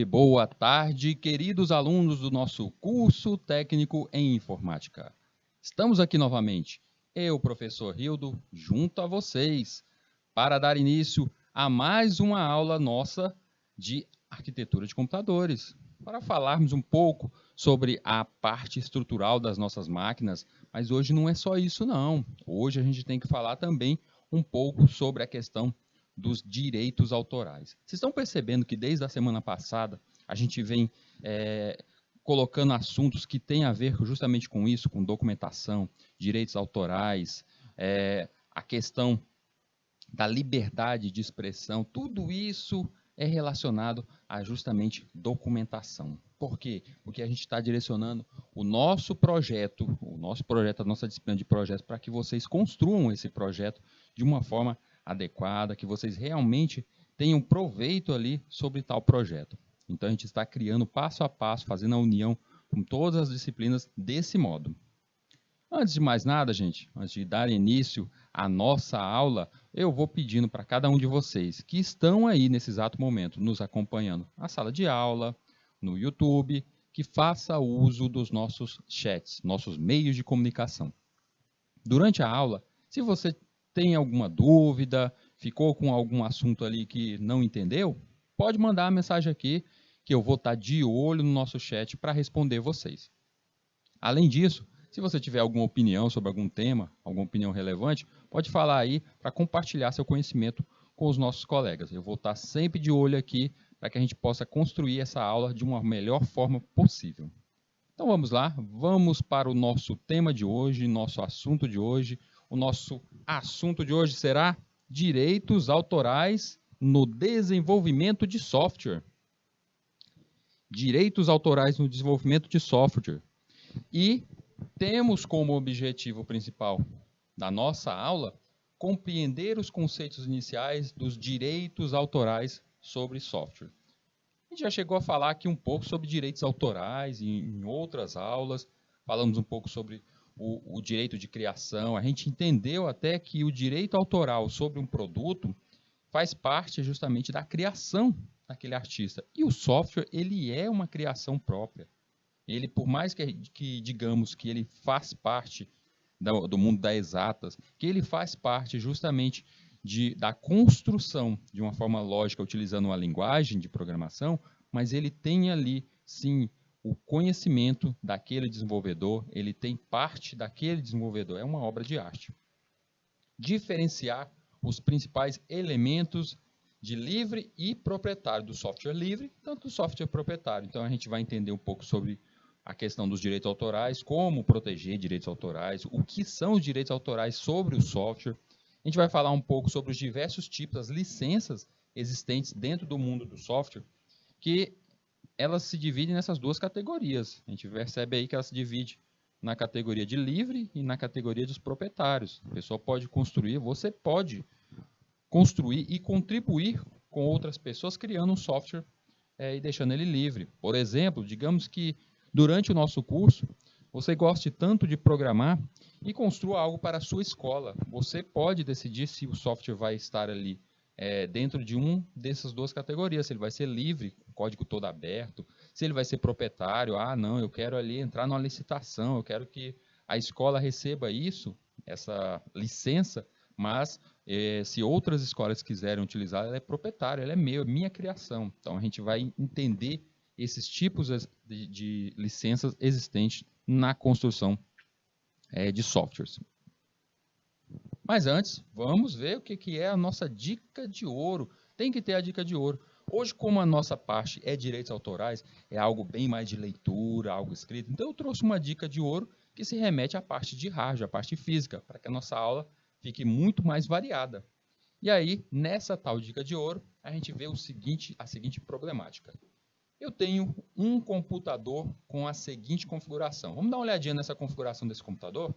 boa tarde, queridos alunos do nosso curso técnico em informática. Estamos aqui novamente, eu, professor Rildo, junto a vocês, para dar início a mais uma aula nossa de arquitetura de computadores, para falarmos um pouco sobre a parte estrutural das nossas máquinas, mas hoje não é só isso não. Hoje a gente tem que falar também um pouco sobre a questão dos direitos autorais. Vocês estão percebendo que desde a semana passada a gente vem colocando assuntos que têm a ver justamente com isso, com documentação, direitos autorais, a questão da liberdade de expressão, tudo isso é relacionado a justamente documentação. Por quê? Porque a gente está direcionando o nosso projeto, a nossa disciplina de projetos, para que vocês construam esse projeto de uma forma adequada, que vocês realmente tenham proveito ali sobre tal projeto. Então a gente está criando passo a passo, fazendo a união com todas as disciplinas desse modo. Antes de mais nada, gente, antes de dar início à nossa aula, eu vou pedindo para cada um de vocês que estão aí nesse exato momento nos acompanhando na sala de aula, no YouTube, que faça uso dos nossos chats, nossos meios de comunicação. Durante a aula, se você tem alguma dúvida, ficou com algum assunto ali que não entendeu, pode mandar a mensagem aqui que eu vou estar de olho no nosso chat para responder vocês. Além disso, se você tiver alguma opinião sobre algum tema, alguma opinião relevante, pode falar aí para compartilhar seu conhecimento com os nossos colegas. Eu vou estar sempre de olho aqui para que a gente possa construir essa aula de uma melhor forma possível. Então vamos lá, vamos para o nosso tema de hoje, nosso assunto de hoje. O nosso assunto de hoje será direitos autorais no desenvolvimento de software. Direitos autorais no desenvolvimento de software. E temos como objetivo principal da nossa aula compreender os conceitos iniciais dos direitos autorais sobre software. A gente já chegou a falar aqui um pouco sobre direitos autorais em outras aulas, falamos um pouco sobre o direito de criação, a gente entendeu até que o direito autoral sobre um produto faz parte justamente da criação daquele artista. E o software, ele é uma criação própria. Ele, por mais que digamos que ele faz parte do mundo das exatas, que ele faz parte justamente da construção de uma forma lógica, utilizando uma linguagem de programação, mas ele tem ali, sim, o conhecimento daquele desenvolvedor, ele tem parte daquele desenvolvedor, é uma obra de arte. Diferenciar os principais elementos de livre e proprietário, do software livre, tanto do software proprietário. Então a gente vai entender um pouco sobre a questão dos direitos autorais, como proteger direitos autorais, o que são os direitos autorais sobre o software. A gente vai falar um pouco sobre os diversos tipos, as licenças existentes dentro do mundo do software, que elas se dividem nessas duas categorias. A gente percebe aí que ela se divide na categoria de livre e na categoria dos proprietários. A pessoa pode construir, você pode construir e contribuir com outras pessoas criando um software e deixando ele livre. Por exemplo, digamos que durante o nosso curso, você goste tanto de programar e construa algo para a sua escola. Você pode decidir se o software vai estar ali dentro de dessas duas categorias, se ele vai ser livre, com código todo aberto, se ele vai ser proprietário, não, eu quero ali entrar numa licitação, eu quero que a escola receba isso, essa licença, mas se outras escolas quiserem utilizar, ela é proprietária, ela é minha criação. Então a gente vai entender esses tipos de licenças existentes na construção de softwares. Mas antes, vamos ver o que é a nossa dica de ouro. Tem que ter a dica de ouro. Hoje, como a nossa parte é direitos autorais, é algo bem mais de leitura, algo escrito, então eu trouxe uma dica de ouro que se remete à parte de hardware, à parte física, para que a nossa aula fique muito mais variada. E aí, nessa tal dica de ouro, a gente vê a seguinte problemática. Eu tenho um computador com a seguinte configuração. Vamos dar uma olhadinha nessa configuração desse computador?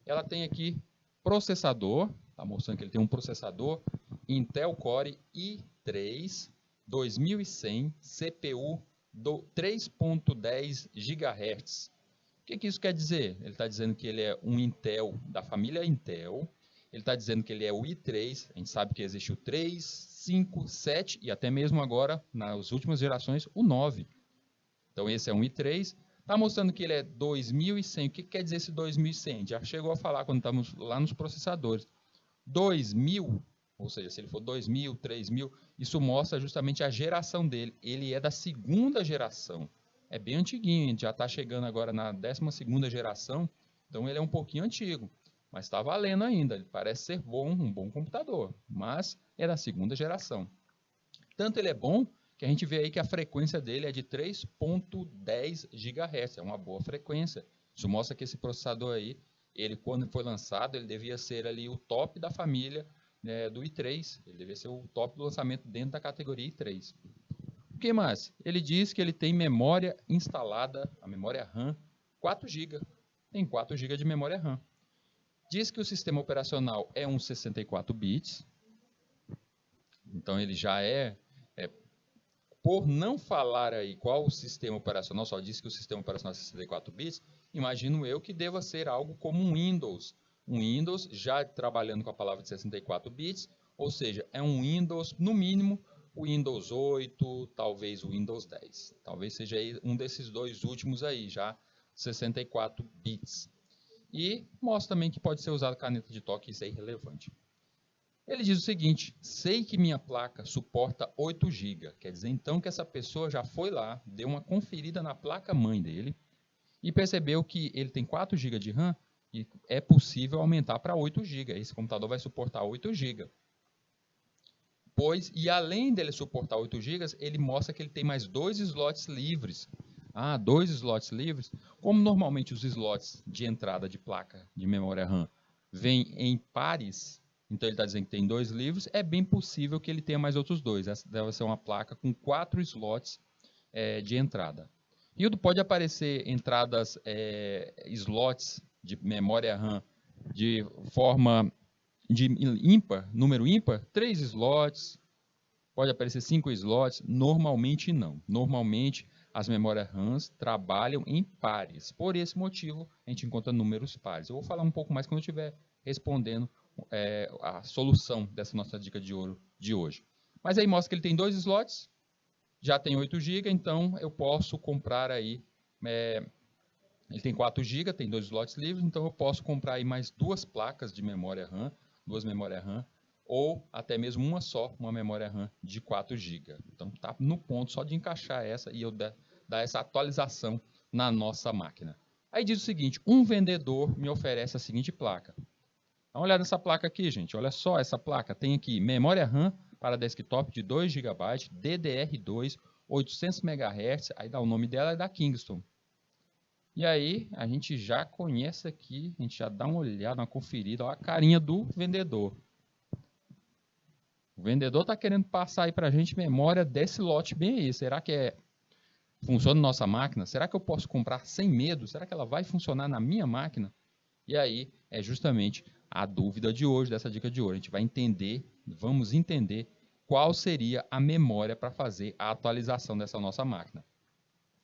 Ela tem aqui processador, está mostrando que ele tem um processador Intel Core i3 2100 CPU 3.10 GHz. O que isso quer dizer? Ele está dizendo que ele é um Intel da família Intel. Ele está dizendo que ele é o i3, a gente sabe que existe o 3, 5, 7 e até mesmo agora, nas últimas gerações, o 9. Então esse é um i3. Está mostrando que ele é 2100. O que quer dizer esse 2100? Já chegou a falar quando estamos lá nos processadores. 2000, ou seja, se ele for 2000, 3000, isso mostra justamente a geração dele. Ele é da segunda geração. É bem antiguinho, a gente já está chegando agora na 12ª geração, então ele é um pouquinho antigo, mas está valendo ainda. Ele parece ser um bom computador, mas é da segunda geração. Tanto ele é bom que a gente vê aí que a frequência dele é de 3.10 GHz, é uma boa frequência. Isso mostra que esse processador aí, ele quando foi lançado, ele devia ser ali o top da família, né, do i3, ele devia ser o top do lançamento dentro da categoria i3. O que mais? Ele diz que ele tem memória instalada, a memória RAM, 4 GB. Tem 4 GB de memória RAM. Diz que o sistema operacional é um 64 bits. Então ele já por não falar aí qual o sistema operacional, só diz que o sistema operacional é 64 bits, imagino eu que deva ser algo como um Windows. Um Windows já trabalhando com a palavra de 64 bits, ou seja, é um Windows, no mínimo, o Windows 8, talvez o Windows 10. Talvez seja aí um desses dois últimos aí, já 64 bits. E mostra também que pode ser usado caneta de toque, isso é irrelevante. Ele diz o seguinte: sei que minha placa suporta 8 GB. Quer dizer então que essa pessoa já foi lá, deu uma conferida na placa-mãe dele e percebeu que ele tem 4 GB de RAM e é possível aumentar para 8 GB. Esse computador vai suportar 8 GB. E além dele suportar 8 GB, ele mostra que ele tem mais 2 slots livres. 2 slots livres. Como normalmente os slots de entrada de placa de memória RAM vêm em pares, então ele está dizendo que tem 2 livres, é bem possível que ele tenha mais outros 2. Essa deve ser uma placa com 4 slots de entrada. E pode aparecer entradas, slots de memória RAM de forma de ímpar, número ímpar, 3 slots, pode aparecer 5 slots, normalmente não. Normalmente as memórias RAMs trabalham em pares. Por esse motivo, a gente encontra números pares. Eu vou falar um pouco mais quando eu estiver respondendo a solução dessa nossa dica de ouro de hoje. Mas aí mostra que ele tem 2 slots, já tem 8 GB, então eu posso comprar aí, ele tem 4 GB, tem 2 slots livres, então eu posso comprar aí mais 2 placas de memória RAM, 2 memórias RAM, ou até mesmo uma memória RAM de 4 GB. Então tá no ponto só de encaixar essa e eu dar essa atualização na nossa máquina. Aí diz o seguinte: um vendedor me oferece a seguinte placa. Dá uma olhada nessa placa aqui, gente. Olha só essa placa. Tem aqui memória RAM para desktop de 2 GB, DDR2, 800 MHz, aí dá o nome dela, é da Kingston. E aí, a gente já conhece aqui, a gente já dá uma olhada, uma conferida, olha a carinha do vendedor. O vendedor está querendo passar aí para a gente memória desse lote bem aí. Será que funciona na nossa máquina? Será que eu posso comprar sem medo? Será que ela vai funcionar na minha máquina? E aí, é justamente a dúvida de hoje, dessa dica de hoje. A gente vai vamos entender qual seria a memória para fazer a atualização dessa nossa máquina.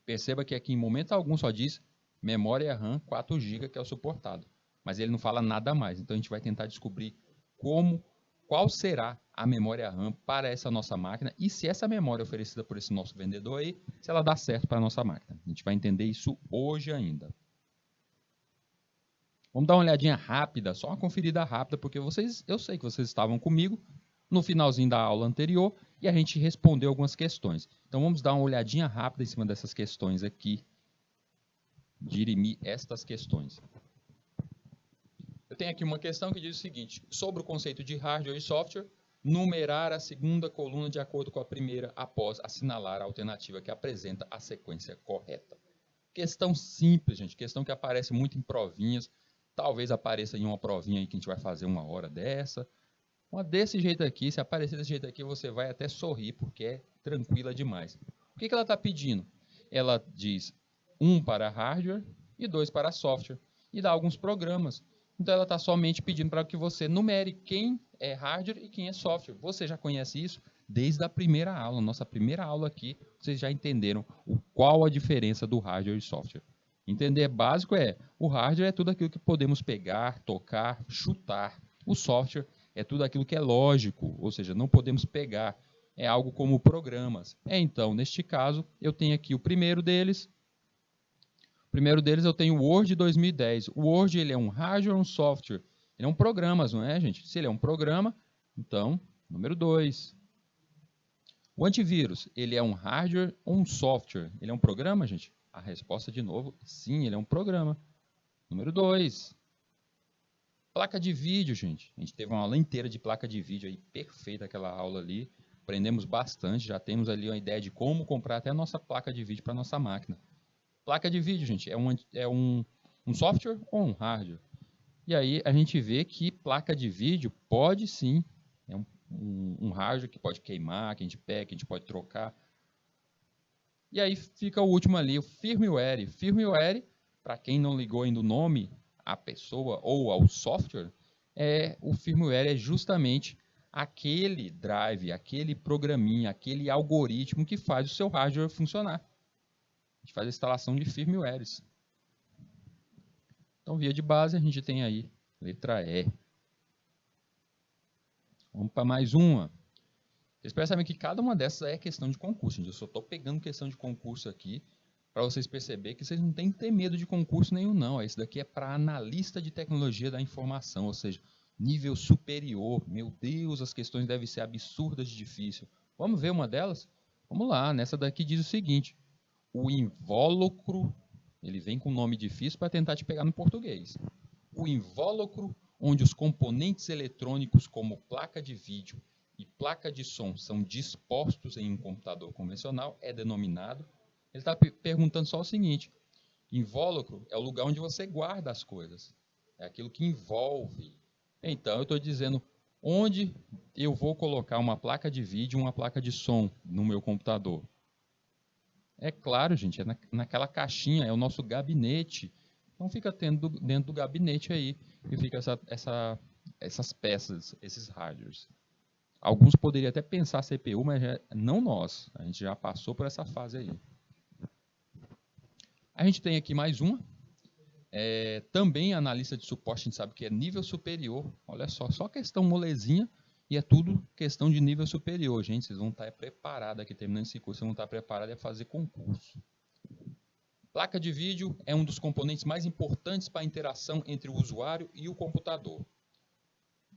Perceba que aqui em momento algum só diz memória RAM 4 GB que é o suportado, mas ele não fala nada mais. Então a gente vai tentar descobrir qual será a memória RAM para essa nossa máquina e se essa memória oferecida por esse nosso vendedor aí, se ela dá certo para a nossa máquina. A gente vai entender isso hoje ainda. Vamos dar uma olhadinha rápida, só uma conferida rápida, porque eu sei que vocês estavam comigo no finalzinho da aula anterior e a gente respondeu algumas questões. Então vamos dar uma olhadinha rápida em cima dessas questões aqui, dirimir estas questões. Eu tenho aqui uma questão que diz o seguinte: sobre o conceito de hardware e software, numerar a segunda coluna de acordo com a primeira após assinalar a alternativa que apresenta a sequência correta. Questão simples, gente, questão que aparece muito em provinhas, talvez apareça em uma provinha aí que a gente vai fazer uma hora dessa. Uma desse jeito aqui, se aparecer desse jeito aqui, você vai até sorrir, porque é tranquila demais. O que ela está pedindo? Ela diz 1 para hardware e 2 para software, e dá alguns programas. Então ela está somente pedindo para que você numere quem é hardware e quem é software. Você já conhece isso desde a primeira aula. Nossa primeira aula aqui, vocês já entenderam qual a diferença do hardware e software. Entender básico o hardware é tudo aquilo que podemos pegar, tocar, chutar. O software é tudo aquilo que é lógico, ou seja, não podemos pegar. É algo como programas. Então, neste caso, eu tenho aqui o primeiro deles. O primeiro deles eu tenho o Word 2010. O Word ele é um hardware ou um software? Ele é um programa, não é, gente? Se ele é um programa, então, número 2. O antivírus, ele é um hardware ou um software? Ele é um programa, gente? A resposta, de novo, sim, ele é um programa. Número 2. Placa de vídeo, gente. A gente teve uma aula inteira de placa de vídeo aí, perfeita aquela aula ali. Aprendemos bastante, já temos ali uma ideia de como comprar até a nossa placa de vídeo para a nossa máquina. Placa de vídeo, gente, é um software ou um hardware? E aí a gente vê que placa de vídeo pode sim, é um hardware que pode queimar, que a gente pega, que a gente pode trocar. E aí fica o último ali, o firmware. Firmware, para quem não ligou ainda o nome à pessoa ou ao software, o firmware é justamente aquele drive, aquele programinha, aquele algoritmo que faz o seu hardware funcionar. A gente faz a instalação de firmwares. Então, via de base, a gente tem aí letra E. Vamos para mais uma. Vocês percebem que cada uma dessas é questão de concurso. Gente. Eu só estou pegando questão de concurso aqui para vocês perceberem que vocês não têm que ter medo de concurso nenhum, não. Esse daqui é para analista de tecnologia da informação, ou seja, nível superior. Meu Deus, as questões devem ser absurdas de difícil. Vamos ver uma delas? Vamos lá, nessa daqui diz o seguinte. O invólucro, ele vem com um nome difícil para tentar te pegar no português. O invólucro, onde os componentes eletrônicos como placa de vídeo e placa de som são dispostos em um computador convencional, é denominado. Ele está perguntando só o seguinte, invólucro é o lugar onde você guarda as coisas, é aquilo que envolve. Então, eu estou dizendo onde eu vou colocar uma placa de vídeo e uma placa de som no meu computador. É claro, gente, é naquela caixinha, é o nosso gabinete. Então fica dentro do gabinete aí e fica essas peças, esses hardwares. Alguns poderiam até pensar CPU, mas não nós. A gente já passou por essa fase aí. A gente tem aqui mais uma. Também analista de suporte, a gente sabe que é nível superior. Olha só questão molezinha. E é tudo questão de nível superior, gente. Vocês vão estar preparados aqui, terminando esse curso, vocês vão estar preparados a fazer concurso. Placa de vídeo é um dos componentes mais importantes para a interação entre o usuário e o computador.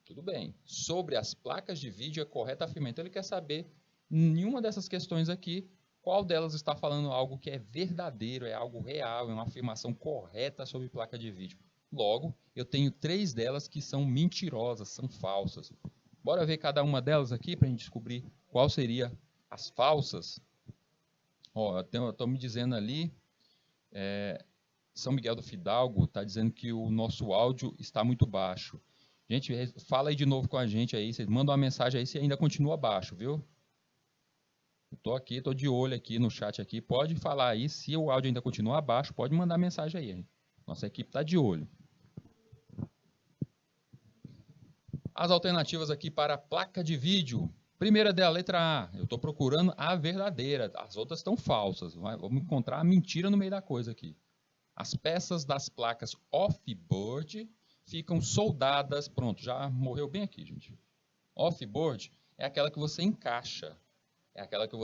Tudo bem. Sobre as placas de vídeo é correto afirmar. Então ele quer saber, nenhuma dessas questões aqui, qual delas está falando algo que é verdadeiro, é algo real, é uma afirmação correta sobre placa de vídeo. Logo, eu tenho 3 delas que são mentirosas, são falsas. Bora ver cada uma delas aqui para a gente descobrir qual seria as falsas. Estão me dizendo ali, São Miguel do Fidalgo está dizendo que o nosso áudio está muito baixo. Gente, fala aí de novo com a gente aí, vocês mandam uma mensagem aí se ainda continua baixo, viu? Estou de olho aqui no chat aqui, pode falar aí, se o áudio ainda continua baixo, pode mandar mensagem aí. Nossa equipe está de olho. As alternativas aqui para a placa de vídeo. Primeira dela, letra A. Eu estou procurando a verdadeira. As outras estão falsas. Vamos encontrar a mentira no meio da coisa aqui. As peças das placas off-board ficam soldadas. Pronto, já morreu bem aqui, gente. Off-board é aquela que você encaixa. Aquela que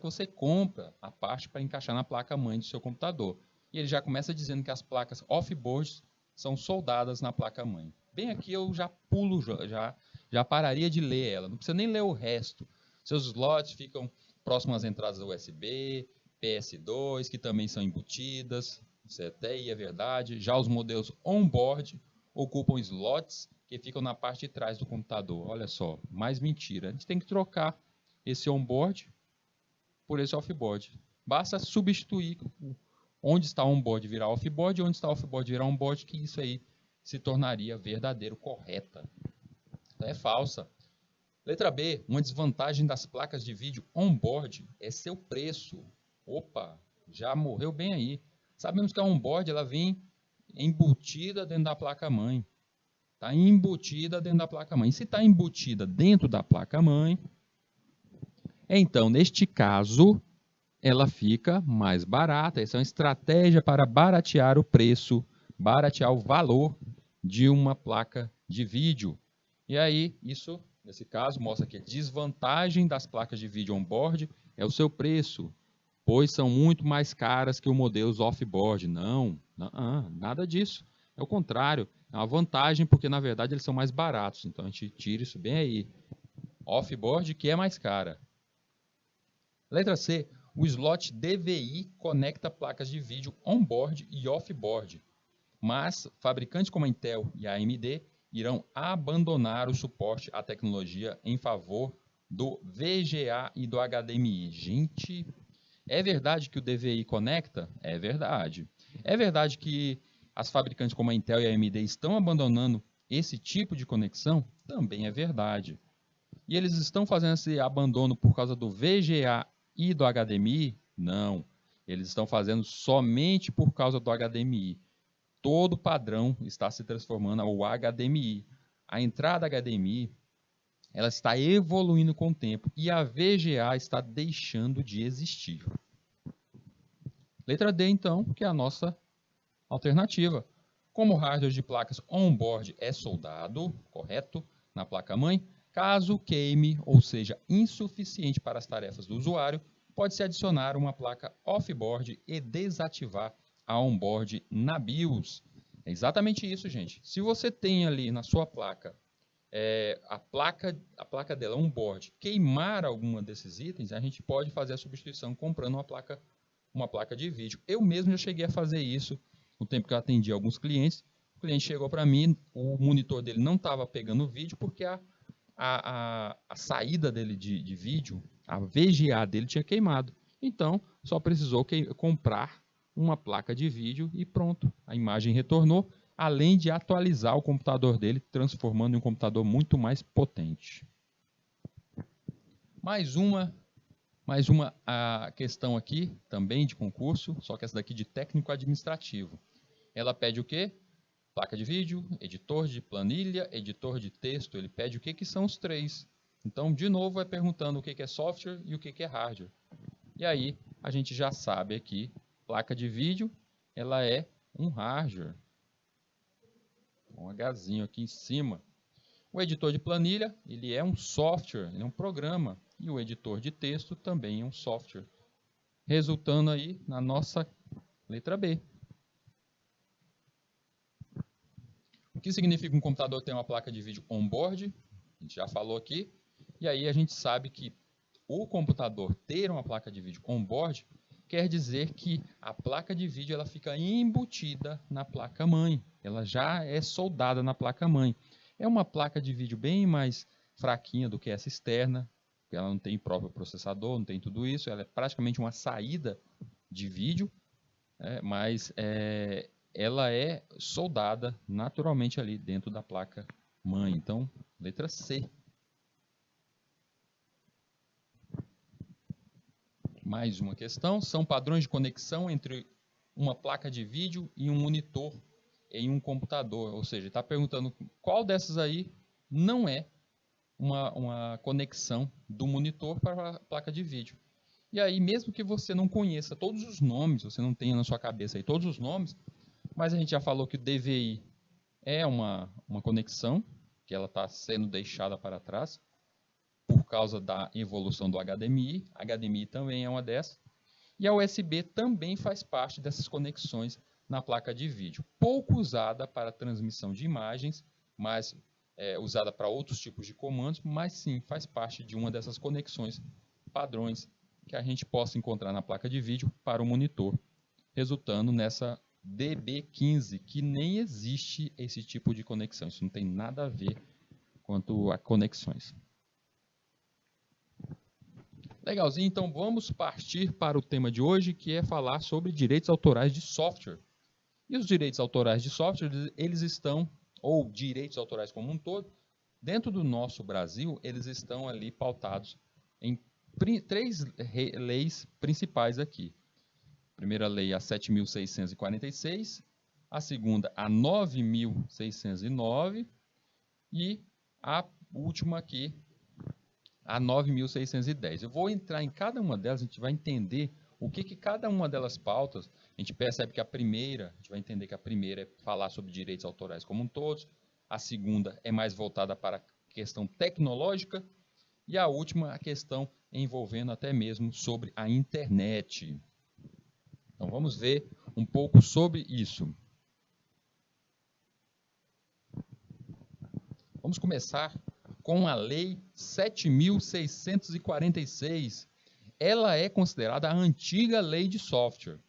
você compra a parte para encaixar na placa-mãe do seu computador. E ele já começa dizendo que as placas off-board são soldadas na placa-mãe. Bem aqui eu já pulo, já pararia de ler ela. Não precisa nem ler o resto. Seus slots ficam próximos às entradas USB, PS2, que também são embutidas. Isso até aí é verdade. Já os modelos on-board ocupam slots que ficam na parte de trás do computador. Olha só, mais mentira. A gente tem que trocar esse on-board por esse off-board. Basta substituir onde está on-board virar off-board e onde está off-board virar on-board, que isso aí se tornaria verdadeiro, correta. Então é falsa. Letra B, uma desvantagem das placas de vídeo on-board é seu preço. Opa, já morreu bem aí. Sabemos que a on-board ela vem embutida dentro da placa-mãe. Está embutida dentro da placa-mãe. Se está embutida dentro da placa-mãe, então, neste caso, ela fica mais barata. Essa é uma estratégia para baratear o preço, baratear o valor de uma placa de vídeo. E aí, isso, nesse caso, mostra que a desvantagem das placas de vídeo on-board é o seu preço, pois são muito mais caras que os modelos off-board. Não, nada disso. É o contrário, é uma vantagem porque, na verdade, eles são mais baratos. Então, a gente tira isso bem aí. Off-board que é mais cara. Letra C. O slot DVI conecta placas de vídeo on-board e off-board, mas fabricantes como a Intel e a AMD irão abandonar o suporte à tecnologia em favor do VGA e do HDMI. Gente, é verdade que o DVI conecta? É verdade. É verdade que as fabricantes como a Intel e a AMD estão abandonando esse tipo de conexão? Também é verdade. E eles estão fazendo esse abandono por causa do VGA e do HDMI? Não. Eles estão fazendo somente por causa do HDMI. Todo padrão está se transformando ao HDMI. A entrada HDMI ela está evoluindo com o tempo e a VGA está deixando de existir. Letra D, então, que é a nossa alternativa. Como o hardware de placas on-board é soldado, correto, na placa-mãe, caso queime ou seja insuficiente para as tarefas do usuário, pode-se adicionar uma placa off-board e desativar a on-board na BIOS. É exatamente isso, gente. Se você tem ali na sua placa, a placa dela on-board, queimar alguma desses itens, a gente pode fazer a substituição comprando uma placa de vídeo. Eu mesmo já cheguei a fazer isso no tempo que eu atendi alguns clientes. O cliente chegou para mim, o monitor dele não estava pegando vídeo porque a saída dele de vídeo, a VGA dele tinha queimado. Então, só precisou comprar uma placa de vídeo e pronto. A imagem retornou, além de atualizar o computador dele, transformando em um computador muito mais potente. Mais uma questão aqui, também de concurso, só que essa daqui de técnico administrativo. Ela pede o quê? Placa de vídeo, editor de planilha, editor de texto. Ele pede o que são os três. Então, de novo, é perguntando o que é software e o que é hardware. E aí, a gente já sabe aqui, placa de vídeo, ela é um hardware. Um Hzinho aqui em cima. O editor de planilha, ele é um software, ele é um programa. E o editor de texto também é um software. Resultando aí na nossa letra B. O que significa um computador ter uma placa de vídeo on-board? A gente já falou aqui. E aí a gente sabe que o computador ter uma placa de vídeo on-board quer dizer que a placa de vídeo ela fica embutida na placa-mãe. Ela já é soldada na placa-mãe. É uma placa de vídeo bem mais fraquinha do que essa externa. Ela não tem próprio processador, não tem tudo isso. Ela é praticamente uma saída de vídeo, mas ela é soldada naturalmente ali dentro da placa-mãe. Então, letra C. Mais uma questão. São padrões de conexão entre uma placa de vídeo e um monitor em um computador. Ou seja, está perguntando qual dessas aí não é uma conexão do monitor para a placa de vídeo. E aí, mesmo que você não conheça todos os nomes, você não tenha na sua cabeça aí todos os nomes, mas a gente já falou que o DVI é uma conexão, que ela está sendo deixada para trás, por causa da evolução do HDMI. HDMI também é uma dessas. E a USB também faz parte dessas conexões na placa de vídeo. Pouco usada para transmissão de imagens, mas usada para outros tipos de comandos, mas sim faz parte de uma dessas conexões padrões que a gente possa encontrar na placa de vídeo para o monitor, resultando nessa DB15, que nem existe esse tipo de conexão. Isso não tem nada a ver quanto a conexões. Legalzinho, então vamos partir para o tema de hoje, que é falar sobre direitos autorais de software. E os direitos autorais de software, eles estão, ou direitos autorais como um todo, dentro do nosso Brasil, eles estão ali pautados em três leis principais aqui. A primeira lei, a 7.646, a segunda, a 9.609 e a última aqui, a 9.610. Eu vou entrar em cada uma delas, a gente vai entender o que cada uma delas pautas. A gente percebe que a primeira, a gente vai entender que a primeira é falar sobre direitos autorais como um todo, a segunda é mais voltada para questão tecnológica, e a última, a questão envolvendo até mesmo sobre a internet. Então vamos ver um pouco sobre isso. Vamos começar com a Lei 7.646. Ela é considerada a antiga lei de software.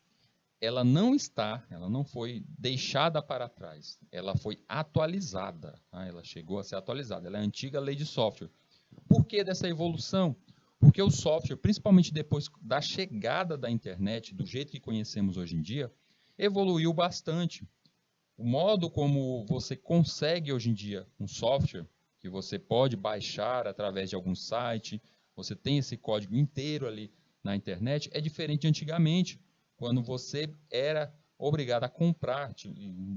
Ela não foi deixada para trás. Ela foi atualizada. Ela chegou a ser atualizada. Ela é a antiga lei de software. Por que dessa evolução? Porque o software, principalmente depois da chegada da internet, do jeito que conhecemos hoje em dia, evoluiu bastante. O modo como você consegue hoje em dia um software, que você pode baixar através de algum site, você tem esse código inteiro ali na internet, é diferente de antigamente, quando você era obrigado a comprar,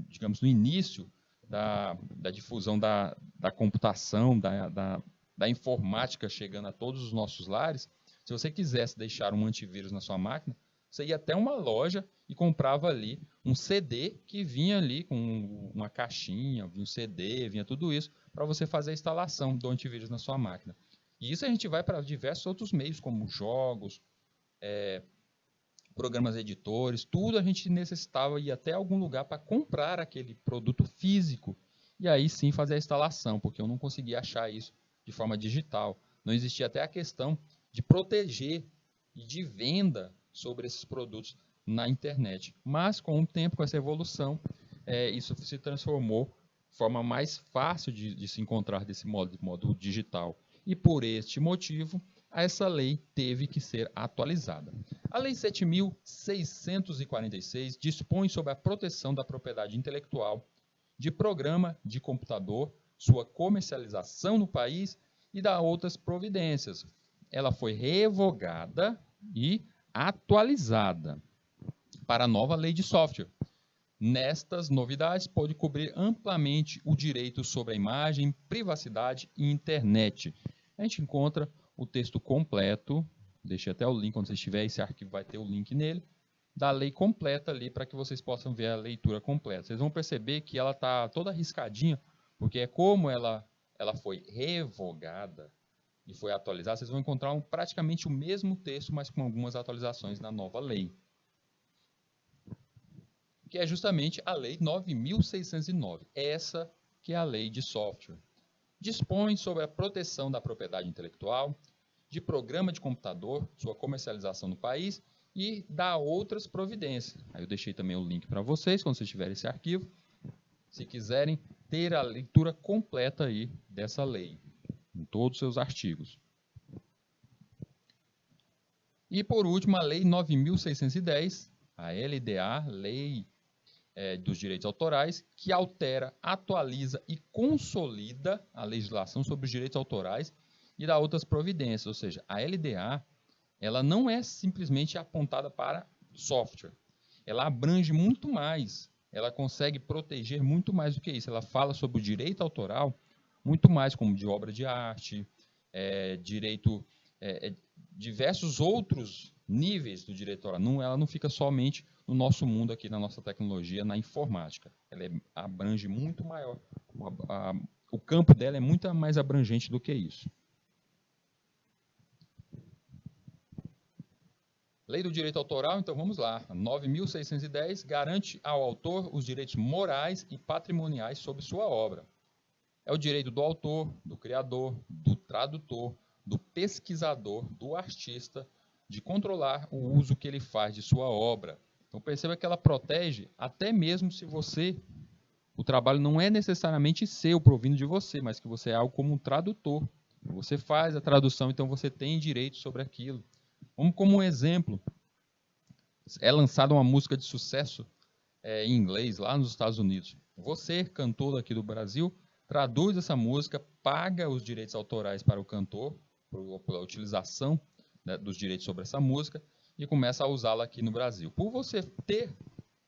digamos, no início da difusão da computação, da informática chegando a todos os nossos lares. Se você quisesse deixar um antivírus na sua máquina, você ia até uma loja e comprava ali um CD que vinha ali com uma caixinha, vinha um CD, vinha tudo isso, para você fazer a instalação do antivírus na sua máquina. E isso a gente vai para diversos outros meios, como jogos, programas editores, tudo a gente necessitava ir até algum lugar para comprar aquele produto físico e aí sim fazer a instalação, porque eu não conseguia achar isso de forma digital. Não existia até a questão de proteger e de venda sobre esses produtos na internet. Mas com o tempo, com essa evolução, isso se transformou de forma mais fácil de se encontrar desse modo digital. E por este motivo, essa lei teve que ser atualizada. A Lei 7.646 dispõe sobre a proteção da propriedade intelectual de programa de computador, sua comercialização no país e da outras providências. Ela foi revogada e atualizada para a nova lei de software. Nestas novidades, pode cobrir amplamente o direito sobre a imagem, privacidade e internet. A gente encontra o texto completo, deixei até o link, quando você tiver esse arquivo vai ter o link nele, da lei completa ali, para que vocês possam ver a leitura completa. Vocês vão perceber que ela está toda riscadinha, porque é como ela foi revogada e foi atualizada, vocês vão encontrar praticamente o mesmo texto, mas com algumas atualizações na nova lei, que é justamente a Lei 9.609. Essa que é a lei de software. Dispõe sobre a proteção da propriedade intelectual, de programa de computador, sua comercialização no país e dá outras providências. Aí eu deixei também o link para vocês, quando vocês tiverem esse arquivo, se quiserem ter a leitura completa aí dessa lei, em todos os seus artigos. E por último, a Lei 9.610, a LDA, Lei dos Direitos Autorais, que altera, atualiza e consolida a legislação sobre os direitos autorais e dá outras providências. Ou seja, a LDA ela não é simplesmente apontada para software. Ela abrange muito mais. Ela consegue proteger muito mais do que isso. Ela fala sobre o direito autoral muito mais, como de obra de arte, diversos outros níveis do direito autoral. Ela não fica somente no nosso mundo aqui, na nossa tecnologia, na informática. Ela abrange muito maior. O campo dela é muito mais abrangente do que isso. Lei do direito autoral, então vamos lá. 9.610 garante ao autor os direitos morais e patrimoniais sobre sua obra. É o direito do autor, do criador, do tradutor, do pesquisador, do artista, de controlar o uso que ele faz de sua obra. Então perceba que ela protege até mesmo se o trabalho não é necessariamente seu, provindo de você, mas que você é algo como um tradutor. Você faz a tradução, então você tem direito sobre aquilo. Vamos como um exemplo, é lançada uma música de sucesso em inglês lá nos Estados Unidos. Você, cantor aqui do Brasil, traduz essa música, paga os direitos autorais para o cantor, pela utilização dos direitos sobre essa música, e começa a usá-la aqui no Brasil. Por você ter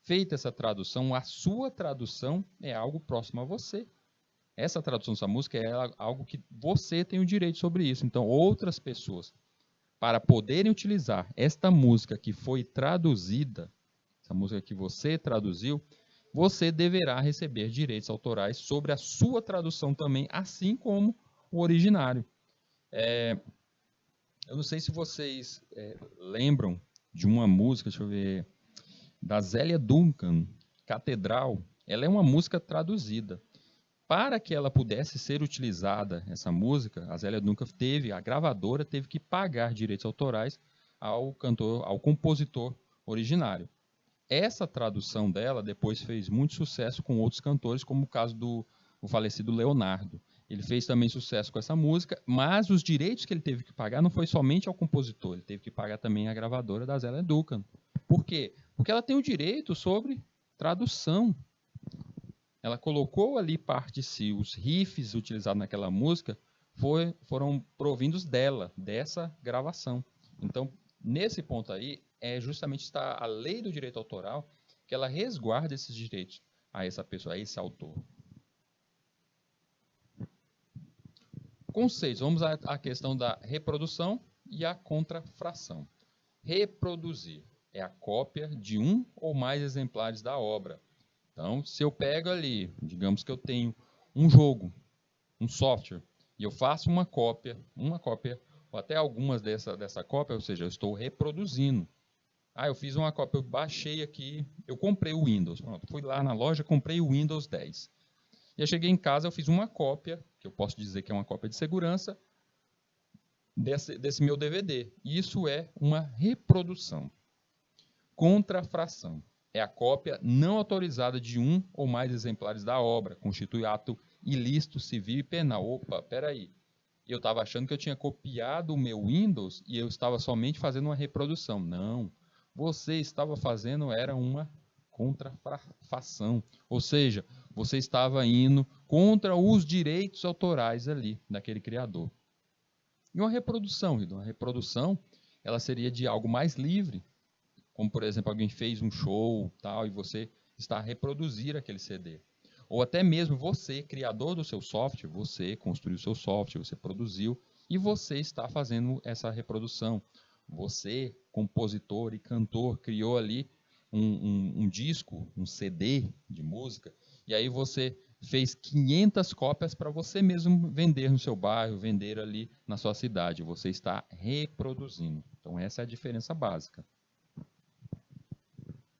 feito essa tradução, a sua tradução é algo próximo a você. Essa tradução dessa música é algo que você tem o direito sobre isso. Então, outras pessoas, para poderem utilizar esta música que foi traduzida, essa música que você traduziu, você deverá receber direitos autorais sobre a sua tradução também, assim como o originário. Eu não sei se vocês lembram de uma música, deixa eu ver, da Zélia Duncan, Catedral. Ela é uma música traduzida. Para que ela pudesse ser utilizada, essa música, a Zélia Duncan a gravadora teve que pagar direitos autorais ao cantor, ao compositor originário. Essa tradução dela depois fez muito sucesso com outros cantores, como o caso do falecido Leonardo. Ele fez também sucesso com essa música, mas os direitos que ele teve que pagar não foi somente ao compositor, ele teve que pagar também à gravadora da Zélia Duncan. Por quê? Porque ela tem o direito sobre tradução. Ela colocou ali parte de si, os riffs utilizados naquela música foram provindos dela, dessa gravação. Então, nesse ponto aí, justamente está a lei do direito autoral que ela resguarda esses direitos a essa pessoa, a esse autor. Conceitos, vamos à questão da reprodução e a contrafração. Reproduzir é a cópia de um ou mais exemplares da obra. Então, se eu pego ali, digamos que eu tenho um jogo, um software, e eu faço uma cópia, ou até algumas dessa cópia, ou seja, eu estou reproduzindo. Eu fiz uma cópia, eu baixei aqui, eu comprei o Windows. Pronto, fui lá na loja, comprei o Windows 10. E eu cheguei em casa, eu fiz uma cópia, que eu posso dizer que é uma cópia de segurança, desse meu DVD. Isso é uma reprodução. Contrafração é a cópia não autorizada de um ou mais exemplares da obra, constitui ato ilícito, civil e penal. Opa, peraí. Eu estava achando que eu tinha copiado o meu Windows e eu estava somente fazendo uma reprodução. Não. Você estava fazendo era uma contrafação. Ou seja, você estava indo contra os direitos autorais ali daquele criador. E uma reprodução, ela seria de algo mais livre, como, por exemplo, alguém fez um show tal, e você está a reproduzir aquele CD. Ou até mesmo você, criador do seu software, você construiu o seu software, você produziu, e você está fazendo essa reprodução. Você, compositor e cantor, criou ali um disco, um CD de música, e aí você fez 500 cópias para você mesmo vender no seu bairro, vender ali na sua cidade. Você está reproduzindo. Então, essa é a diferença básica.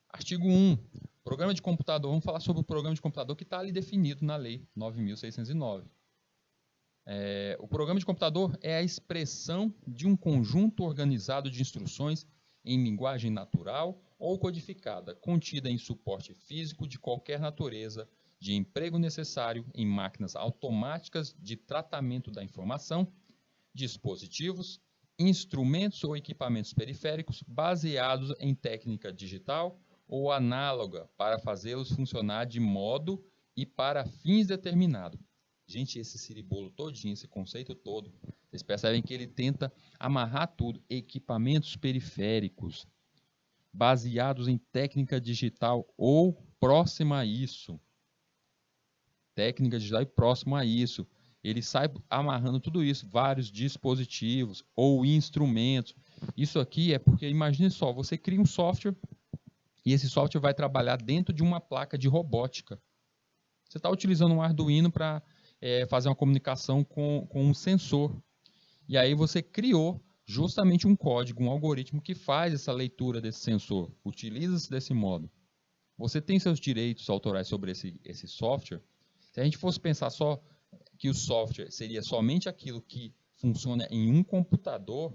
Artigo 1. Programa de computador. Vamos falar sobre o programa de computador que está ali definido na Lei 9.609. O programa de computador é a expressão de um conjunto organizado de instruções em linguagem natural ou codificada, contida em suporte físico de qualquer natureza, de emprego necessário em máquinas automáticas de tratamento da informação, dispositivos, instrumentos ou equipamentos periféricos baseados em técnica digital ou análoga para fazê-los funcionar de modo e para fins determinados. Gente, esse ciribolo todinho, esse conceito todo, vocês percebem que ele tenta amarrar tudo. Equipamentos periféricos, baseados em técnica digital ou próxima a isso. Técnica digital e próximo a isso. Ele sai amarrando tudo isso, vários dispositivos ou instrumentos. Isso aqui é porque, imagine só, você cria um software e esse software vai trabalhar dentro de uma placa de robótica. Você está utilizando um Arduino para fazer uma comunicação com um sensor. E aí você criou justamente um código, um algoritmo que faz essa leitura desse sensor. Utiliza-se desse modo. Você tem seus direitos autorais sobre esse software. Se a gente fosse pensar só que o software seria somente aquilo que funciona em um computador,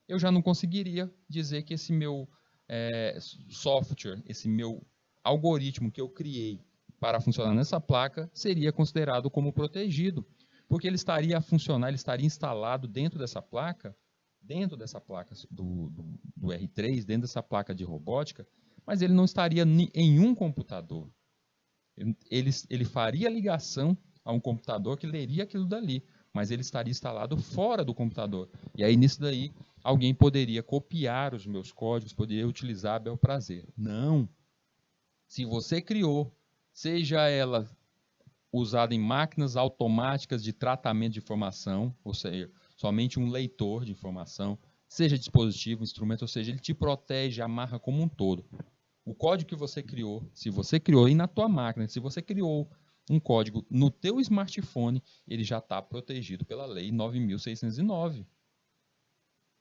eu já não conseguiria dizer que esse meu software, esse meu algoritmo que eu criei para funcionar nessa placa, seria considerado como protegido, porque ele estaria a funcionar, ele estaria instalado dentro dessa placa do R3, dentro dessa placa de robótica, mas ele não estaria em um computador. Ele faria ligação a um computador que leria aquilo dali, mas ele estaria instalado fora do computador. E aí, nisso daí, alguém poderia copiar os meus códigos, poderia utilizar a bel prazer. Não. Se você criou, seja ela usada em máquinas automáticas de tratamento de informação, ou seja, somente um leitor de informação, seja dispositivo, instrumento, ou seja, ele te protege, amarra como um todo. O código que você criou, se você criou aí na tua máquina, se você criou um código no teu smartphone, ele já está protegido pela Lei 9.609.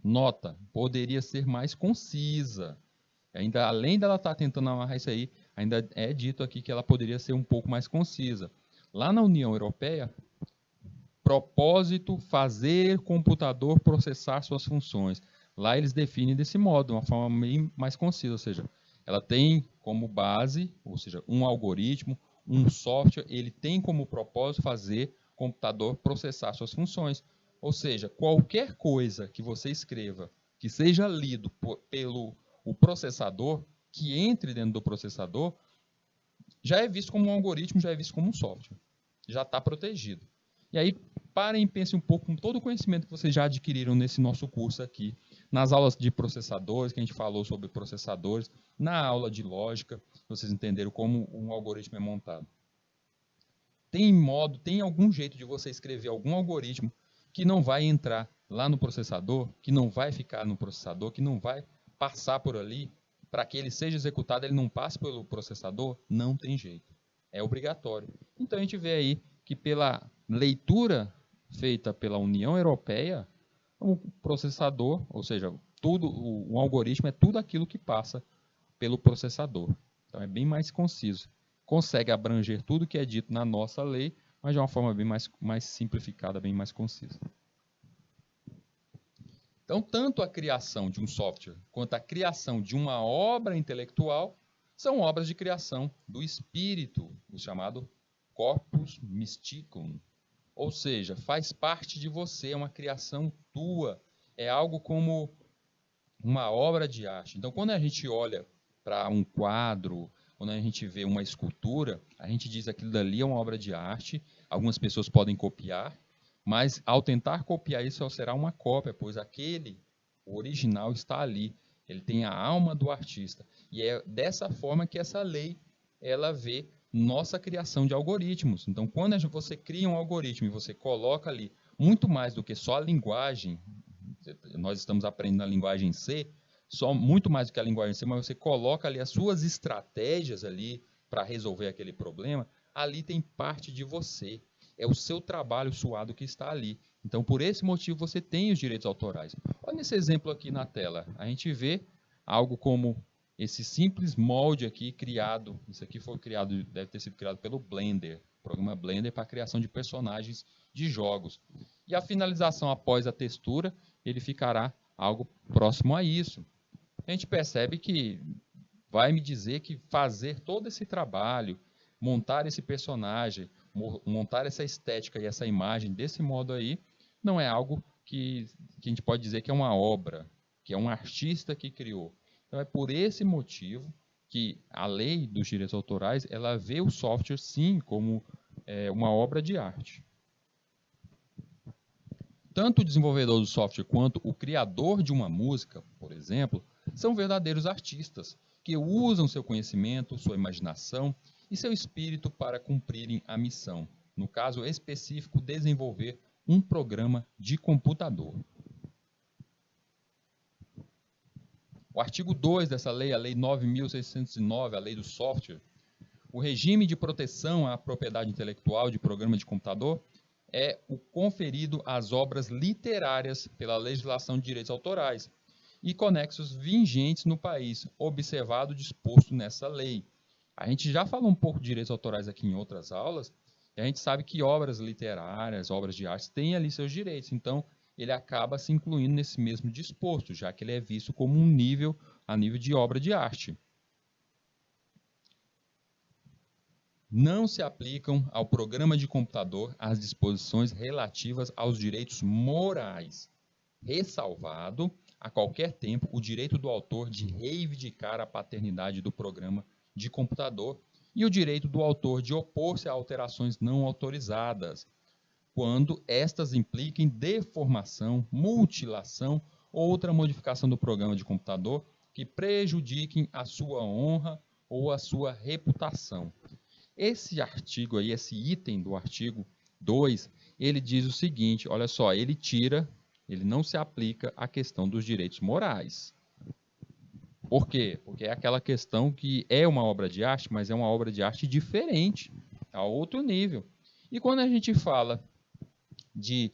Nota, poderia ser mais concisa. Ainda, além dela estar tentando amarrar isso aí, ainda é dito aqui que ela poderia ser um pouco mais concisa. Lá na União Europeia, propósito, fazer computador processar suas funções. Lá eles definem desse modo, de uma forma meio mais concisa, ou seja, ela tem como base, ou seja, um algoritmo, um software, ele tem como propósito fazer computador processar suas funções. Ou seja, qualquer coisa que você escreva, que seja lido pelo o processador, que entre dentro do processador, já é visto como um algoritmo, já é visto como um software. Já está protegido. E aí, parem e pensem um pouco com todo o conhecimento que vocês já adquiriram nesse nosso curso aqui, nas aulas de processadores, que a gente falou sobre processadores, na aula de lógica, vocês entenderam como um algoritmo é montado. Tem algum jeito de você escrever algum algoritmo que não vai entrar lá no processador, que não vai ficar no processador, que não vai passar por ali, para que ele seja executado, ele não passe pelo processador? Não tem jeito. É obrigatório. Então a gente vê aí que pela leitura feita pela União Europeia, o processador, ou seja, o algoritmo é tudo aquilo que passa pelo processador. Então é bem mais conciso. Consegue abranger tudo que é dito na nossa lei, mas de uma forma bem mais simplificada, bem mais concisa. Então, tanto a criação de um software quanto a criação de uma obra intelectual são obras de criação do espírito, o chamado corpus mysticum. Ou seja, faz parte de você, é uma criação tua, é algo como uma obra de arte. Então, quando a gente olha para um quadro, quando a gente vê uma escultura, a gente diz que aquilo dali é uma obra de arte, algumas pessoas podem copiar, mas ao tentar copiar isso, só será uma cópia, pois o original está ali. Ele tem a alma do artista. E é dessa forma que essa lei, ela vê nossa criação de algoritmos. Então, quando você cria um algoritmo e você coloca ali muito mais do que só a linguagem, nós estamos aprendendo a linguagem C, muito mais do que a linguagem C, mas você coloca ali as suas estratégias ali para resolver aquele problema, ali tem parte de você. É o seu trabalho suado que está ali. Então, por esse motivo, você tem os direitos autorais. Olha esse exemplo aqui na tela. A gente vê algo como esse simples molde aqui criado. Isso aqui foi criado, deve ter sido criado pelo Blender, programa Blender para a criação de personagens de jogos. E a finalização após a textura, ele ficará algo próximo a isso. A gente percebe que vai me dizer que fazer todo esse trabalho, montar esse personagem, montar essa estética e essa imagem desse modo aí, não é algo que a gente pode dizer que é uma obra, que é um artista que criou. Então é por esse motivo que a lei dos direitos autorais, ela vê o software sim como uma obra de arte. Tanto o desenvolvedor do software quanto o criador de uma música, por exemplo, são verdadeiros artistas, que usam seu conhecimento, sua imaginação e seu espírito para cumprirem a missão. No caso específico, desenvolver um programa de computador. O artigo 2 dessa lei, a Lei 9.609, a Lei do Software, o regime de proteção à propriedade intelectual de programa de computador é o conferido às obras literárias pela legislação de direitos autorais e conexos vigentes no país, observado o disposto nessa lei. A gente já falou um pouco de direitos autorais aqui em outras aulas, e a gente sabe que obras literárias, obras de arte, têm ali seus direitos. Então, ele acaba se incluindo nesse mesmo disposto, já que ele é visto como a nível de obra de arte. Não se aplicam ao programa de computador as disposições relativas aos direitos morais, ressalvado a qualquer tempo o direito do autor de reivindicar a paternidade do programa de computador e o direito do autor de opor-se a alterações não autorizadas, quando estas impliquem deformação, mutilação ou outra modificação do programa de computador que prejudiquem a sua honra ou a sua reputação. Esse artigo aí, esse item do artigo 2, ele diz o seguinte, olha só, ele não se aplica à questão dos direitos morais. Por quê? Porque é aquela questão que é uma obra de arte, mas é uma obra de arte diferente a outro nível. E quando a gente fala de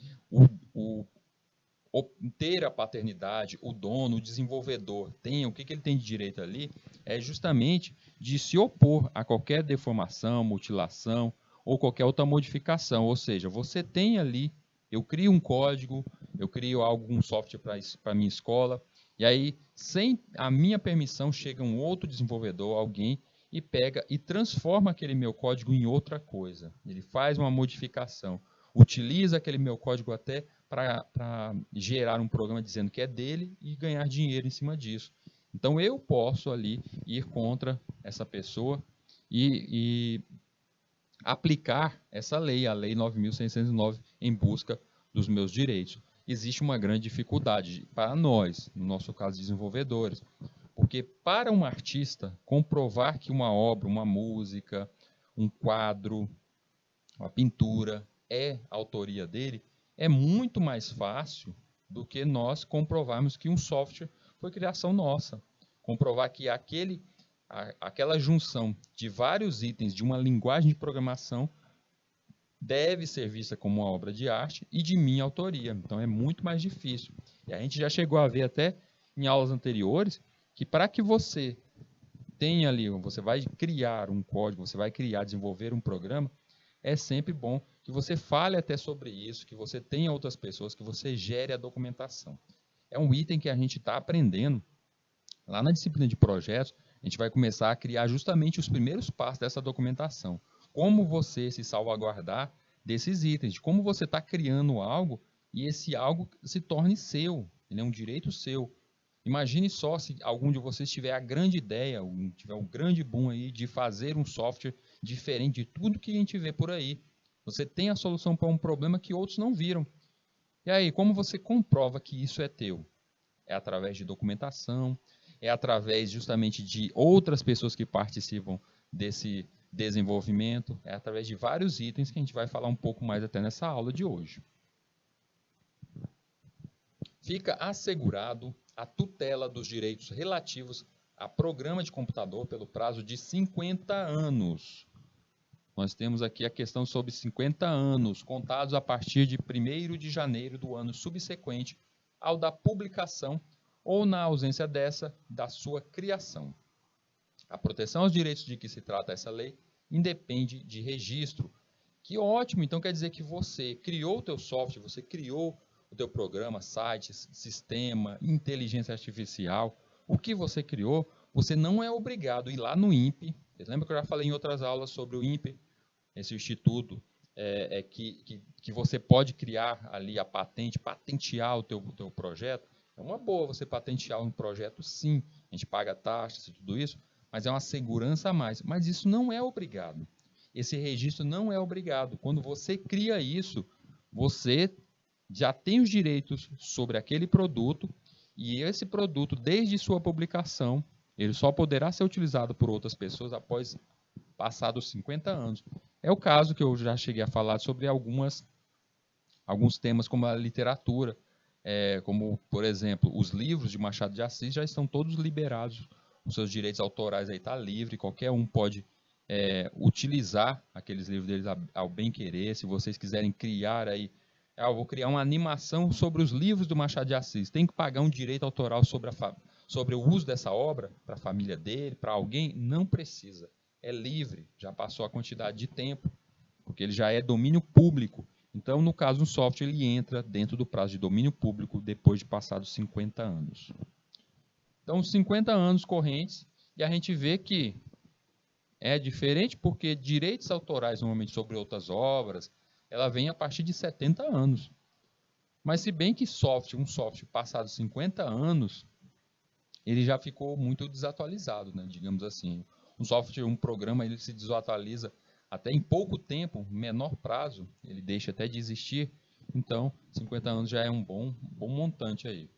ter a paternidade, o dono, o desenvolvedor, o que ele tem de direito ali, é justamente de se opor a qualquer deformação, mutilação ou qualquer outra modificação. Ou seja, você tem ali, eu crio um código, eu crio algum software para a minha escola, e aí, sem a minha permissão, chega um outro desenvolvedor, alguém, e pega e transforma aquele meu código em outra coisa. Ele faz uma modificação, utiliza aquele meu código até para gerar um programa dizendo que é dele e ganhar dinheiro em cima disso. Então eu posso ali ir contra essa pessoa e aplicar essa lei, a Lei 9.609, em busca dos meus direitos. Existe uma grande dificuldade para nós, no nosso caso desenvolvedores, porque para um artista comprovar que uma obra, uma música, um quadro, uma pintura é autoria dele, é muito mais fácil do que nós comprovarmos que um software foi criação nossa. Comprovar que aquela junção de vários itens de uma linguagem de programação deve ser vista como uma obra de arte e de minha autoria. Então é muito mais difícil. E a gente já chegou a ver até em aulas anteriores que para que você tenha ali, você vai criar um código, você vai desenvolver um programa, é sempre bom que você fale até sobre isso, que você tenha outras pessoas, que você gere a documentação. É um item que a gente está aprendendo. Lá na disciplina de projetos, a gente vai começar a criar justamente os primeiros passos dessa documentação. Como você se salvaguardar desses itens, de como você está criando algo e esse algo se torne seu, ele é um direito seu. Imagine só se algum de vocês tiver a grande ideia, tiver um grande boom aí de fazer um software diferente de tudo que a gente vê por aí. Você tem a solução para um problema que outros não viram. E aí, como você comprova que isso é teu? É através de documentação, é através justamente de outras pessoas que participam desse desenvolvimento, é através de vários itens que a gente vai falar um pouco mais até nessa aula de hoje. Fica assegurado a tutela dos direitos relativos a programa de computador pelo prazo de 50 anos. Nós temos aqui a questão sobre 50 anos, contados a partir de 1º de janeiro do ano subsequente ao da publicação ou, na ausência dessa, da sua criação. A proteção aos direitos de que se trata essa lei independe de registro. Que ótimo! Então quer dizer que você criou o teu software, você criou o teu programa, site, sistema, inteligência artificial, o que você criou, você não é obrigado a ir lá no INPE. Você lembra que eu já falei em outras aulas sobre o INPE, esse instituto que você pode criar ali a patente, patentear o teu projeto. É uma boa você patentear um projeto, sim. A gente paga taxas e tudo isso, mas é uma segurança a mais. Mas isso não é obrigado. Esse registro não é obrigado. Quando você cria isso, você já tem os direitos sobre aquele produto e esse produto, desde sua publicação, ele só poderá ser utilizado por outras pessoas após passados 50 anos. É o caso que eu já cheguei a falar sobre alguns temas como a literatura, como, por exemplo, os livros de Machado de Assis já estão todos liberados, os seus direitos autorais aí está livre, qualquer um pode utilizar aqueles livros deles ao bem querer. Se vocês quiserem criar aí, eu vou criar uma animação sobre os livros do Machado de Assis, tem que pagar um direito autoral sobre o uso dessa obra para a família dele, para alguém? Não precisa. É livre, já passou a quantidade de tempo, porque ele já é domínio público. Então, no caso do software, ele entra dentro do prazo de domínio público depois de passados 50 anos. Então, 50 anos correntes, e a gente vê que é diferente porque direitos autorais, normalmente sobre outras obras, ela vem a partir de 70 anos. Mas se bem que um software passados 50 anos, ele já ficou muito desatualizado, né, digamos assim. Um software, um programa, ele se desatualiza até em pouco tempo, menor prazo, ele deixa até de existir. Então, 50 anos já é um bom montante aí.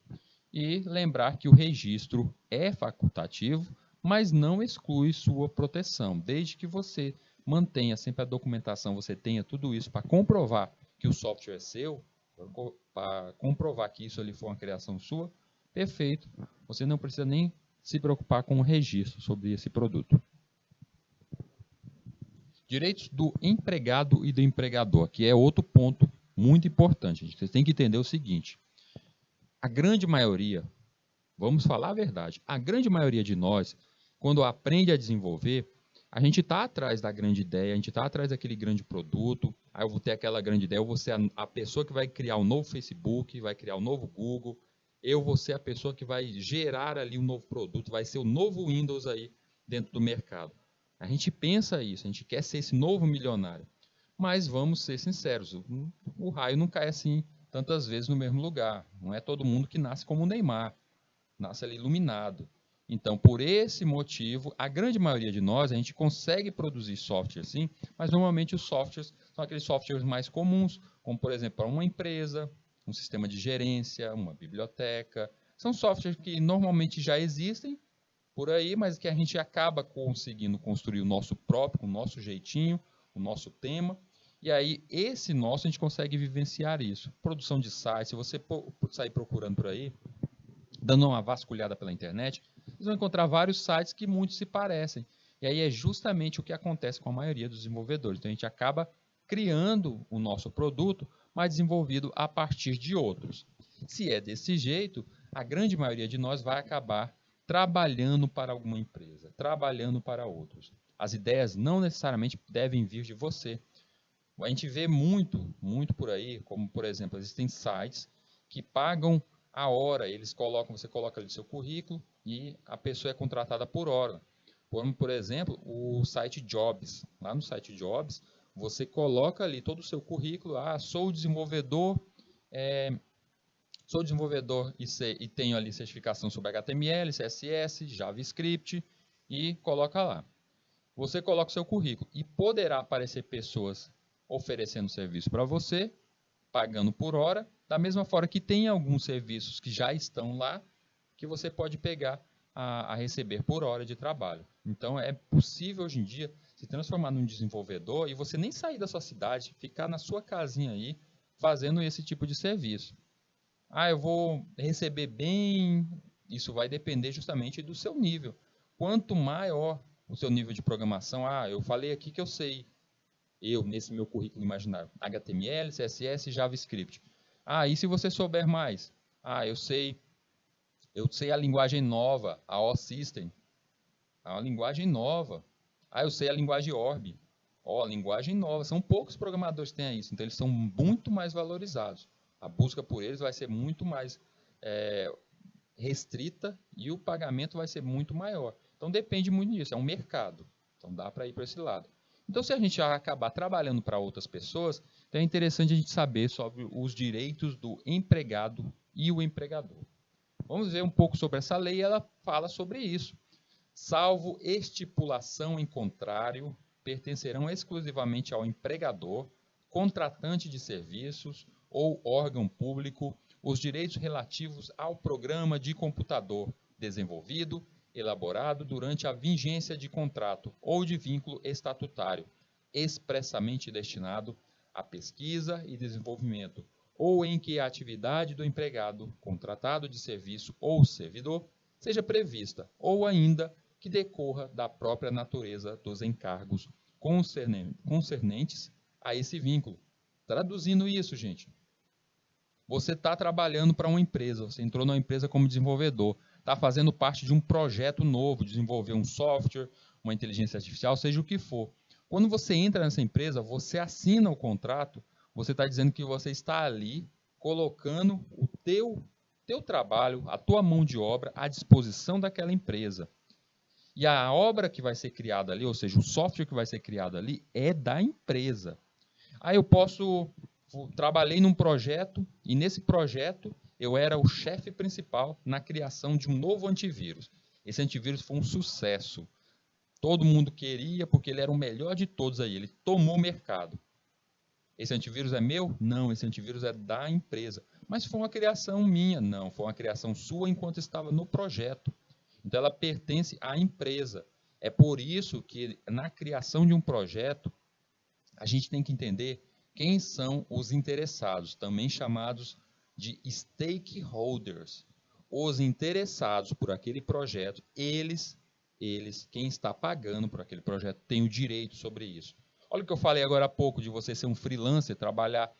E lembrar que o registro é facultativo, mas não exclui sua proteção, desde que você mantenha sempre a documentação, você tenha tudo isso para comprovar que o software é seu, para comprovar que isso ali foi uma criação sua, perfeito. Você não precisa nem se preocupar com o registro sobre esse produto. Direitos do empregado e do empregador, que é outro ponto muito importante. Vocês têm que entender o seguinte: a grande maioria, vamos falar a verdade, a grande maioria de nós, quando aprende a desenvolver, a gente está atrás da grande ideia, a gente está atrás daquele grande produto, aí eu vou ter aquela grande ideia, eu vou ser a pessoa que vai criar um novo Facebook, vai criar um novo Google, eu vou ser a pessoa que vai gerar ali um novo produto, vai ser o novo Windows aí dentro do mercado. A gente pensa isso, a gente quer ser esse novo milionário. Mas vamos ser sinceros, o raio não cai assim tantas vezes no mesmo lugar. Não é todo mundo que nasce como o Neymar, nasce ali iluminado. Então, por esse motivo, a grande maioria de nós, a gente consegue produzir software sim, mas normalmente os softwares são aqueles softwares mais comuns, como por exemplo, para uma empresa, um sistema de gerência, uma biblioteca. São softwares que normalmente já existem por aí, mas que a gente acaba conseguindo construir o nosso próprio, o nosso jeitinho, o nosso tema. E aí, esse nosso, a gente consegue vivenciar isso. Produção de sites, se você sair procurando por aí, dando uma vasculhada pela internet, vocês vão encontrar vários sites que muitos se parecem. E aí é justamente o que acontece com a maioria dos desenvolvedores. Então a gente acaba criando o nosso produto, mas desenvolvido a partir de outros. Se é desse jeito, a grande maioria de nós vai acabar trabalhando para alguma empresa, trabalhando para outros. As ideias não necessariamente devem vir de você. A gente vê muito por aí, como por exemplo, existem sites que pagam a hora, você coloca ali seu currículo e a pessoa é contratada por hora. Como, por exemplo, o site Jobs. Lá no site Jobs, você coloca ali todo o seu currículo, sou desenvolvedor, e tenho ali certificação sobre HTML, CSS, JavaScript e coloca lá. Você coloca o seu currículo e poderá aparecer pessoas oferecendo serviço para você, pagando por hora, da mesma forma que tem alguns serviços que já estão lá, que você pode pegar a receber por hora de trabalho. Então é possível hoje em dia se transformar num desenvolvedor e você nem sair da sua cidade, ficar na sua casinha aí, fazendo esse tipo de serviço. Eu vou receber bem, isso vai depender justamente do seu nível. Quanto maior o seu nível de programação, eu falei aqui que eu sei, nesse meu currículo imaginário, HTML, CSS e JavaScript. E se você souber mais? Eu sei a linguagem nova, a OSystem, a linguagem nova. Eu sei a linguagem Orb. A linguagem nova. São poucos programadores que têm isso, então eles são muito mais valorizados. A busca por eles vai ser muito mais restrita e o pagamento vai ser muito maior. Então depende muito disso, é um mercado. Então dá para ir para esse lado. Então se a gente acabar trabalhando para outras pessoas, então é interessante a gente saber sobre os direitos do empregado e o empregador. Vamos ver um pouco sobre essa lei, ela fala sobre isso. Salvo estipulação em contrário, pertencerão exclusivamente ao empregador, contratante de serviços ou órgão público os direitos relativos ao programa de computador desenvolvido, elaborado durante a vigência de contrato ou de vínculo estatutário, expressamente destinado à pesquisa e desenvolvimento, ou em que a atividade do empregado, contratado de serviço ou servidor seja prevista, ou ainda que decorra da própria natureza dos encargos concernentes a esse vínculo. Traduzindo isso, gente, você está trabalhando para uma empresa, você entrou numa empresa como desenvolvedor, está fazendo parte de um projeto novo, desenvolver um software, uma inteligência artificial, seja o que for. Quando você entra nessa empresa, você assina o contrato, você está dizendo que você está ali colocando o teu trabalho, a tua mão de obra à disposição daquela empresa. E a obra que vai ser criada ali, ou seja, o software que vai ser criado ali, é da empresa. Trabalhei num projeto e nesse projeto eu era o chefe principal na criação de um novo antivírus. Esse antivírus foi um sucesso. Todo mundo queria porque ele era o melhor de todos aí. Ele tomou o mercado. Esse antivírus é meu? Não, esse antivírus é da empresa. Mas foi uma criação minha? Não, foi uma criação sua enquanto estava no projeto. Então ela pertence à empresa. É por isso que na criação de um projeto a gente tem que entender quem são os interessados, também chamados de stakeholders. Os interessados por aquele projeto, quem está pagando por aquele projeto, tem o direito sobre isso. Olha o que eu falei agora há pouco de você ser um freelancer, trabalhar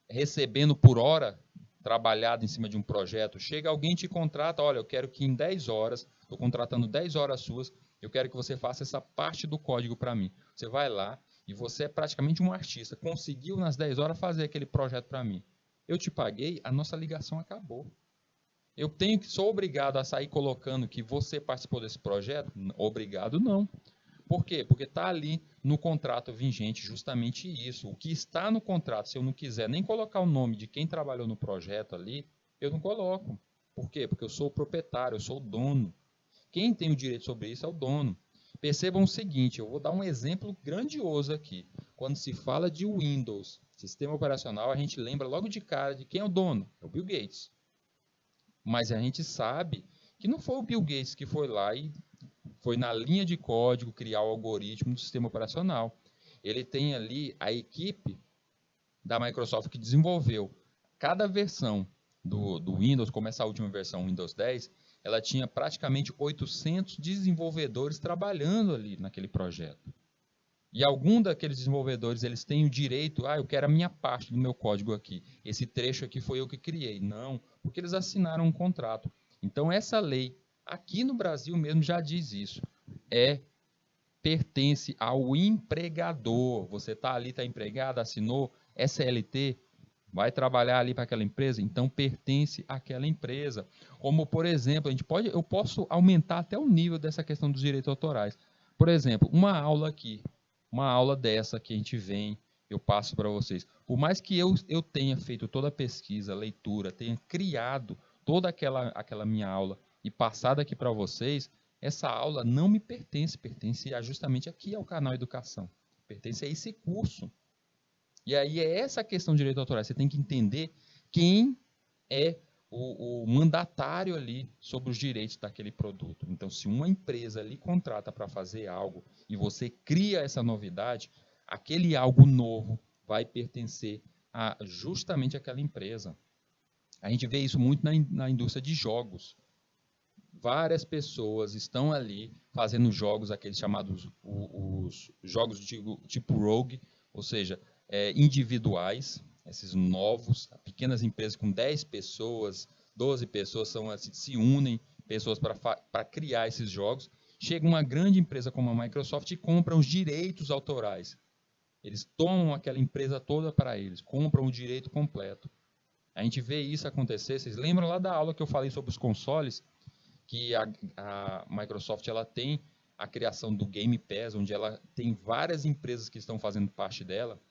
recebendo por hora, trabalhado em cima de um projeto. Chega alguém e te contrata, olha, eu quero que em 10 horas, estou contratando 10 horas suas, eu quero que você faça essa parte do código para mim. Você vai lá e você é praticamente um artista, conseguiu nas 10 horas fazer aquele projeto para mim. Eu te paguei, a nossa ligação acabou. Sou obrigado a sair colocando que você participou desse projeto? Obrigado, não. Por quê? Porque está ali no contrato vigente justamente isso. O que está no contrato, se eu não quiser nem colocar o nome de quem trabalhou no projeto ali, eu não coloco. Por quê? Porque eu sou o proprietário, eu sou o dono. Quem tem o direito sobre isso é o dono. Percebam o seguinte, eu vou dar um exemplo grandioso aqui. Quando se fala de Windows, sistema operacional, a gente lembra logo de cara de quem é o dono? É o Bill Gates. Mas a gente sabe que não foi o Bill Gates que foi lá e foi na linha de código criar o algoritmo do sistema operacional. Ele tem ali a equipe da Microsoft que desenvolveu cada versão do Windows, como essa última versão, Windows 10, ela tinha praticamente 800 desenvolvedores trabalhando ali naquele projeto. E algum daqueles desenvolvedores, eles têm o direito, eu quero a minha parte do meu código aqui. Esse trecho aqui foi eu que criei. Não, porque eles assinaram um contrato. Então, essa lei, aqui no Brasil mesmo, já diz isso. Pertence ao empregador. Você está ali, está empregado, assinou SLT, vai trabalhar ali para aquela empresa, então pertence àquela empresa. Como, por exemplo, eu posso aumentar até o nível dessa questão dos direitos autorais. Por exemplo, uma aula aqui, uma aula dessa que a gente vem, eu passo para vocês. Por mais que eu tenha feito toda a pesquisa, leitura, tenha criado toda aquela minha aula e passado aqui para vocês, essa aula não me pertence, pertence justamente aqui ao canal Educação. Pertence a esse curso. E aí é essa questão de direito autoral. Você tem que entender quem é o mandatário ali sobre os direitos daquele produto. Então, se uma empresa ali contrata para fazer algo e você cria essa novidade, aquele algo novo vai pertencer a justamente àquela empresa. A gente vê isso muito na indústria de jogos. Várias pessoas estão ali fazendo jogos, aqueles chamados os jogos tipo Rogue, ou seja, individuais, esses novos, pequenas empresas com 10 pessoas, 12 pessoas se unem, pessoas para criar esses jogos. Chega uma grande empresa como a Microsoft e compra os direitos autorais. Eles tomam aquela empresa toda para eles, compram o direito completo. A gente vê isso acontecer. Vocês lembram lá da aula que eu falei sobre os consoles? Que a Microsoft ela tem a criação do Game Pass, onde ela tem várias empresas que estão fazendo parte dela.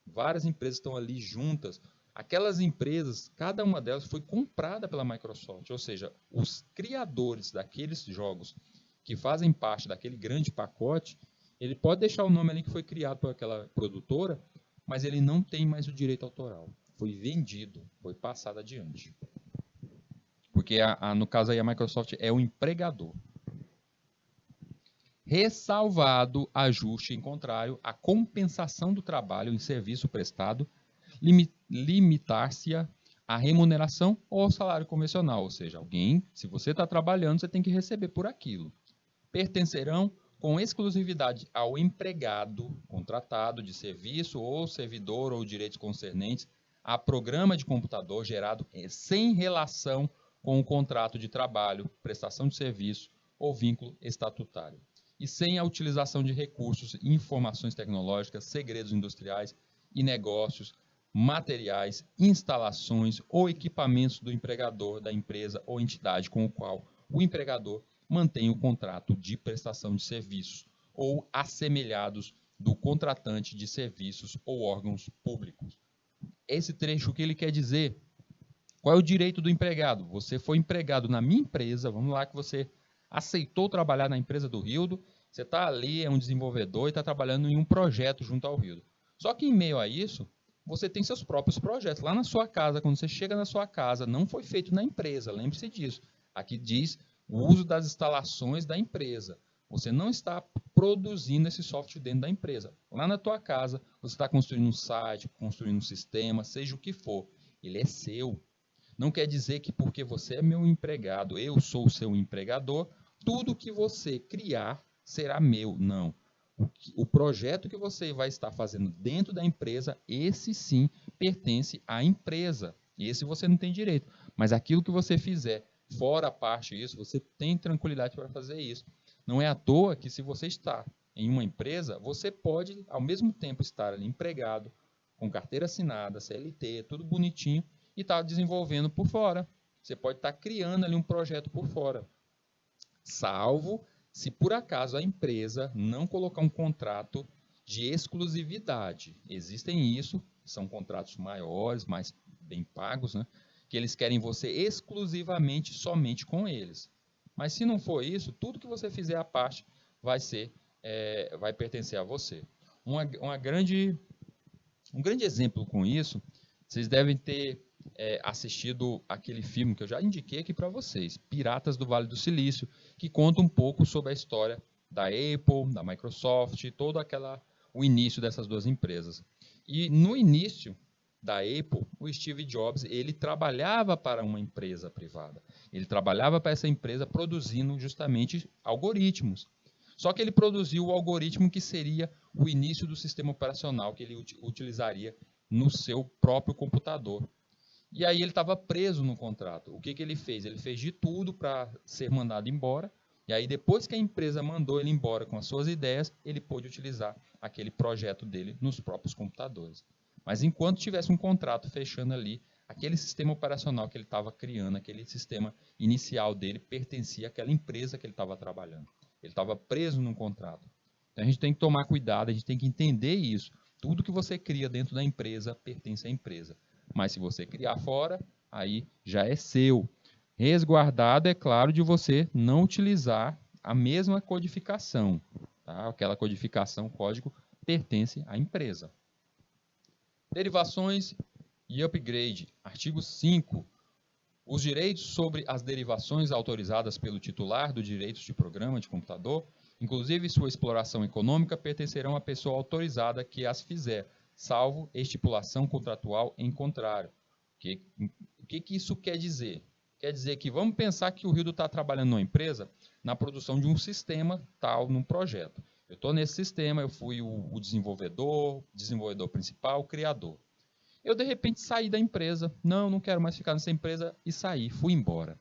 Várias empresas estão ali juntas. Aquelas empresas, cada uma delas foi comprada pela Microsoft. Ou seja, os criadores daqueles jogos que fazem parte daquele grande pacote, ele pode deixar o nome ali que foi criado por aquela produtora, mas ele não tem mais o direito autoral. Foi vendido, foi passado adiante. Porque, no caso aí, a Microsoft é o empregador. Ressalvado ajuste em contrário, a compensação do trabalho em serviço prestado limitar-se à remuneração ou ao salário convencional. Ou seja, se você está trabalhando, você tem que receber por aquilo. Pertencerão com exclusividade ao empregado contratado de serviço ou servidor ou direitos concernentes a programa de computador gerado sem relação com o contrato de trabalho, prestação de serviço ou vínculo estatutário, e sem a utilização de recursos, informações tecnológicas, segredos industriais e negócios, materiais, instalações ou equipamentos do empregador, da empresa ou entidade com o qual o empregador mantém o contrato de prestação de serviços ou assemelhados do contratante de serviços ou órgãos públicos. Esse trecho, o que ele quer dizer? Qual é o direito do empregado? Você foi empregado na minha empresa, vamos lá que você aceitou trabalhar na empresa do Rildo, você está ali, é um desenvolvedor e está trabalhando em um projeto junto ao Rildo. Só que em meio a isso, você tem seus próprios projetos. Lá na sua casa, quando você chega na sua casa, não foi feito na empresa, lembre-se disso. Aqui diz o uso das instalações da empresa. Você não está produzindo esse software dentro da empresa. Lá na tua casa, você está construindo um site, construindo um sistema, seja o que for. Ele é seu. Não quer dizer que porque você é meu empregado, eu sou o seu empregador, tudo que você criar será meu. Não. O projeto que você vai estar fazendo dentro da empresa, esse sim pertence à empresa. E esse você não tem direito. Mas aquilo que você fizer fora a parte disso, você tem tranquilidade para fazer isso. Não é à toa que se você está em uma empresa, você pode, ao mesmo tempo, estar ali empregado, com carteira assinada, CLT, tudo bonitinho, e estar desenvolvendo por fora. Você pode estar criando ali um projeto por fora. Salvo se por acaso a empresa não colocar um contrato de exclusividade. Existem isso, são contratos maiores, mais bem pagos, né? Que eles querem você exclusivamente, somente com eles. Mas se não for isso, tudo que você fizer à parte vai pertencer a você. Um grande exemplo com isso, vocês devem ter assistido aquele filme que eu já indiquei aqui para vocês, Piratas do Vale do Silício, que conta um pouco sobre a história da Apple, da Microsoft, o início dessas duas empresas. E no início da Apple, o Steve Jobs, ele trabalhava para uma empresa privada. Ele trabalhava para essa empresa produzindo justamente algoritmos. Só que ele produziu o algoritmo que seria o início do sistema operacional que ele utilizaria no seu próprio computador. E aí ele estava preso no contrato. O que ele fez? Ele fez de tudo para ser mandado embora. E aí depois que a empresa mandou ele embora com as suas ideias, ele pôde utilizar aquele projeto dele nos próprios computadores. Mas enquanto tivesse um contrato fechando ali, aquele sistema operacional que ele estava criando, aquele sistema inicial dele, pertencia àquela empresa que ele estava trabalhando. Ele estava preso num contrato. Então a gente tem que tomar cuidado, a gente tem que entender isso. Tudo que você cria dentro da empresa pertence à empresa. Mas se você criar fora, aí já é seu. Resguardado, é claro, de você não utilizar a mesma codificação. Tá? Aquela codificação, código, pertence à empresa. Derivações e upgrade. Artigo 5. Os direitos sobre as derivações autorizadas pelo titular dos direitos de programa de computador, inclusive sua exploração econômica, pertencerão à pessoa autorizada que as fizer, salvo estipulação contratual em contrário. O que isso quer dizer? Quer dizer que vamos pensar que o Rildo está trabalhando numa empresa na produção de um sistema tal, num projeto. Eu estou nesse sistema, eu fui o desenvolvedor principal, o criador. Eu, de repente, saí da empresa. Não quero mais ficar nessa empresa e saí, fui embora.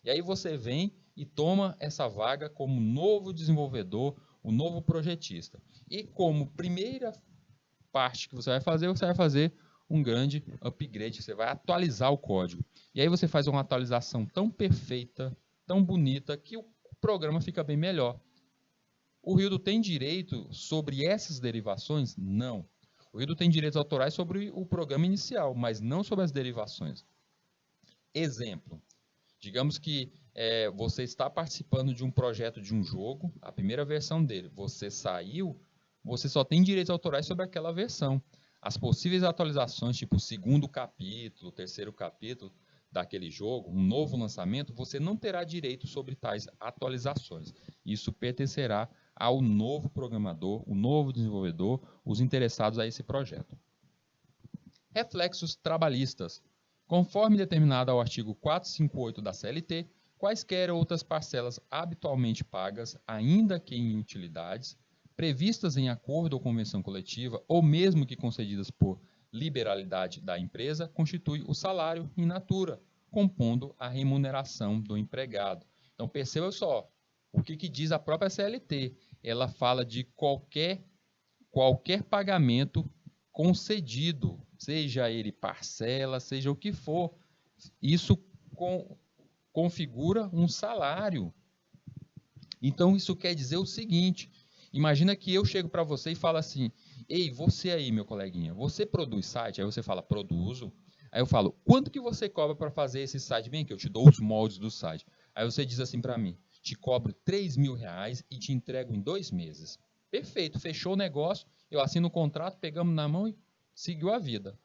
E aí você vem e toma essa vaga como novo desenvolvedor, o novo projetista. E como primeira parte que você vai fazer um grande upgrade, você vai atualizar o código. E aí você faz uma atualização tão perfeita, tão bonita, que o programa fica bem melhor. O Rildo tem direito sobre essas derivações? Não. O Rildo tem direitos autorais sobre o programa inicial, mas não sobre as derivações. Exemplo. Digamos que você está participando de um projeto de um jogo, a primeira versão dele. Você saiu, você só tem direitos autorais sobre aquela versão. As possíveis atualizações, tipo o segundo capítulo, o terceiro capítulo daquele jogo, um novo lançamento, você não terá direito sobre tais atualizações. Isso pertencerá ao novo programador, o novo desenvolvedor, os interessados a esse projeto. Reflexos trabalhistas. Conforme determinado ao artigo 458 da CLT, quaisquer outras parcelas habitualmente pagas, ainda que em utilidades, previstas em acordo ou convenção coletiva, ou mesmo que concedidas por liberalidade da empresa, constitui o salário in natura, compondo a remuneração do empregado. Então perceba só, o que diz a própria CLT? Ela fala de qualquer pagamento concedido, seja ele parcela, seja o que for. Isso configura um salário. Então isso quer dizer o seguinte, imagina que eu chego para você e falo assim, ei, você aí, meu coleguinha, você produz site? Aí você fala, produzo. Aí eu falo, quanto que você cobra para fazer esse site? Bem aqui, eu te dou os moldes do site. Aí você diz assim para mim, te cobro R$3.000 e te entrego em 2 meses. Perfeito, fechou o negócio, eu assino o contrato, pegamos na mão e seguiu a vida.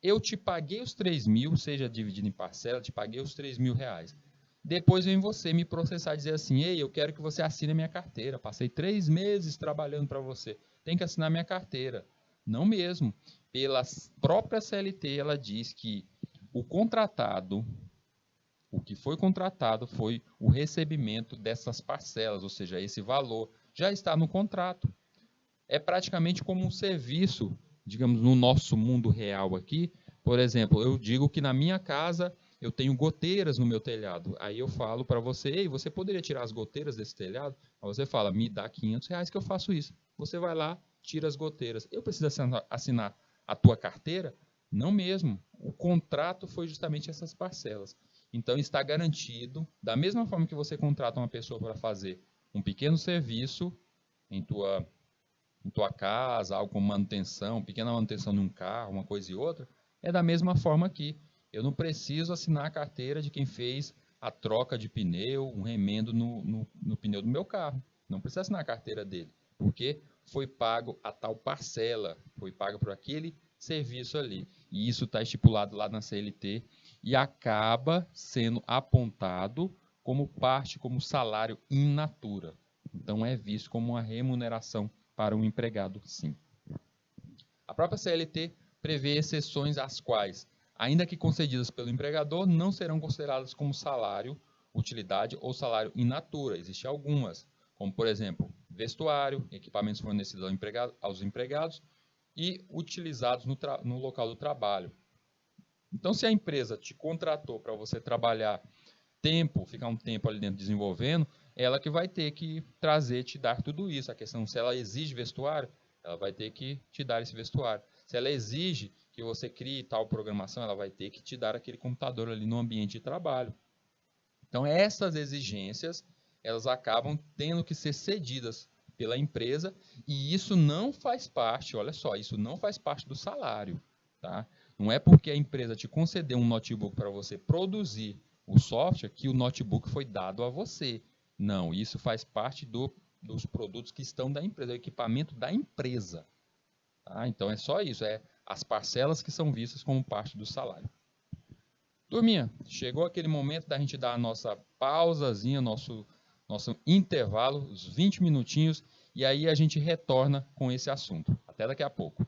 Eu te paguei os 3.000, seja dividido em parcela, te paguei os R$3.000. Depois vem você me processar e dizer assim, ei, eu quero que você assine a minha carteira. Passei 3 meses trabalhando para você. Tem que assinar minha carteira. Não mesmo. Pela própria CLT, ela diz que o que foi contratado foi o recebimento dessas parcelas, ou seja, esse valor já está no contrato. é praticamente como um serviço, digamos, no nosso mundo real aqui. Por exemplo, eu digo que na minha casa eu tenho goteiras no meu telhado. Aí eu falo para você, ei, você poderia tirar as goteiras desse telhado? Aí você fala, me dá R$ 500 que eu faço isso. Você vai lá, tira as goteiras. Eu preciso assinar a tua carteira? Não mesmo. O contrato foi justamente essas parcelas. Então está garantido, da mesma forma que você contrata uma pessoa para fazer um pequeno serviço em tua casa, algo como manutenção, pequena manutenção de um carro, uma coisa e outra, é da mesma forma aqui. Eu não preciso assinar a carteira de quem fez a troca de pneu, um remendo no pneu do meu carro. Não precisa assinar a carteira dele, porque foi pago a tal parcela, foi pago por aquele serviço ali. E isso está estipulado lá na CLT e acaba sendo apontado como parte, como salário in natura. Então é visto como uma remuneração para um empregado, sim. A própria CLT prevê exceções às quais, ainda que concedidas pelo empregador, não serão consideradas como salário, utilidade ou salário in natura. Existem algumas, como por exemplo, vestuário, equipamentos fornecidos aos empregados e utilizados no local do trabalho. Então, se a empresa te contratou para você trabalhar ficar um tempo ali dentro desenvolvendo, ela que vai ter que te dar tudo isso. A questão, se ela exige vestuário, ela vai ter que te dar esse vestuário. Se ela exige que você crie tal programação, ela vai ter que te dar aquele computador ali no ambiente de trabalho. Então, essas exigências, elas acabam tendo que ser cedidas pela empresa e isso não faz parte, olha só, isso não faz parte do salário, tá? Não é porque a empresa te concedeu um notebook para você produzir o software que o notebook foi dado a você. Não, isso faz parte dos produtos que estão da empresa, é o equipamento da empresa. Tá? Então é só isso, é as parcelas que são vistas como parte do salário. Turminha, chegou aquele momento da gente dar a nossa pausazinha, nosso intervalo, os 20 minutinhos, e aí a gente retorna com esse assunto. Até daqui a pouco.